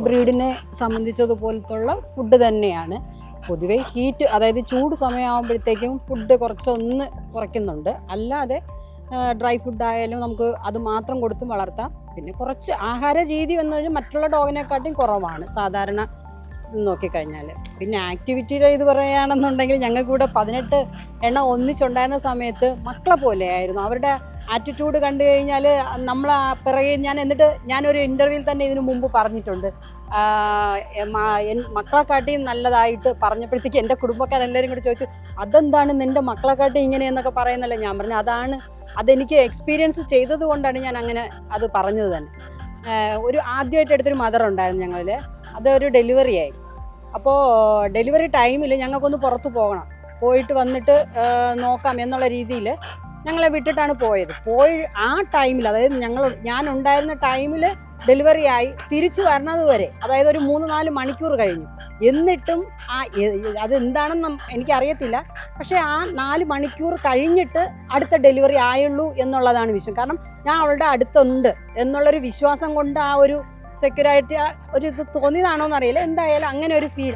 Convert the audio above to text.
ബ്രീഡിനെ സംബന്ധിച്ചതുപോലത്തുള്ള food തന്നെയാണ്. പൊതുവെ heat, അതായത് ചൂട് സമയമാകുമ്പോഴത്തേക്കും ഫുഡ് കുറച്ചൊന്ന് കുറയ്ക്കുന്നുണ്ട്. അല്ലാതെ ഡ്രൈ ഫുഡായാലും നമുക്ക് അത് മാത്രം കൊടുത്തും വളർത്താം. പിന്നെ കുറച്ച് ആഹാര രീതി വന്നു കഴിഞ്ഞാൽ മറ്റുള്ള ഡോഗിനെക്കാട്ടും കുറവാണ് സാധാരണ നോക്കിക്കഴിഞ്ഞാൽ. പിന്നെ ആക്ടിവിറ്റിയുടെ ഇത് പറയുകയാണെന്നുണ്ടെങ്കിൽ ഞങ്ങൾക്കിവിടെ 18 എണ്ണം ഒന്നിച്ചുണ്ടായിരുന്ന സമയത്ത് മക്കളെ പോലെയായിരുന്നു. അവരുടെ ആറ്റിറ്റ്യൂഡ് കണ്ടു കഴിഞ്ഞാൽ നമ്മൾ പിറകെ ഞാനൊരു ഇൻ്റർവ്യൂവിൽ തന്നെ ഇതിനു മുമ്പ് പറഞ്ഞിട്ടുണ്ട്. മക്കളെക്കാട്ടിയും നല്ലതായിട്ട് പറഞ്ഞപ്പോഴത്തേക്ക് എൻ്റെ കുടുംബക്കാരെല്ലാവരും കൂടി ചോദിച്ചു, അതെന്താണ് നിൻ്റെ മക്കളെക്കാട്ടി ഇങ്ങനെയെന്നൊക്കെ പറയുന്നല്ലോ. ഞാൻ പറഞ്ഞു അതെനിക്ക് എക്സ്പീരിയൻസ് ചെയ്തത് കൊണ്ടാണ് ഞാൻ അങ്ങനെ അത് പറഞ്ഞത് തന്നെ. ഒരു ആദ്യമായിട്ട് എടുത്തൊരു മദർ ഉണ്ടായിരുന്നു ഞങ്ങളിൽ. അതൊരു ഡെലിവറി ആയി. അപ്പോൾ ഡെലിവറി ടൈമിൽ ഞങ്ങൾക്കൊന്ന് പുറത്ത് പോയിട്ട് വന്നിട്ട് നോക്കാം എന്നുള്ള രീതിയിൽ ഞങ്ങളെ വിട്ടിട്ടാണ് പോയത്. ആ ടൈമിൽ, അതായത് ഞാൻ ഉണ്ടായിരുന്ന ടൈമിൽ ഡെലിവറി ആയി തിരിച്ചു വരണത് വരെ, അതായത് ഒരു 3-4 മണിക്കൂർ കഴിഞ്ഞു. എന്നിട്ടും അതെന്താണെന്ന് എനിക്കറിയത്തില്ല. പക്ഷേ ആ 4 മണിക്കൂർ കഴിഞ്ഞിട്ട് അടുത്ത ഡെലിവറി ആയുള്ളൂ എന്നുള്ളതാണ് വിഷയം. കാരണം ഞാൻ അവളുടെ അടുത്തുണ്ട് എന്നുള്ളൊരു വിശ്വാസം കൊണ്ട് ആ ഒരു സെക്യൂരിറ്റി ഒരു ഇത് തോന്നിയതാണോ എന്നറിയില്ല. എന്തായാലും അങ്ങനെ ഒരു ഫീൽ.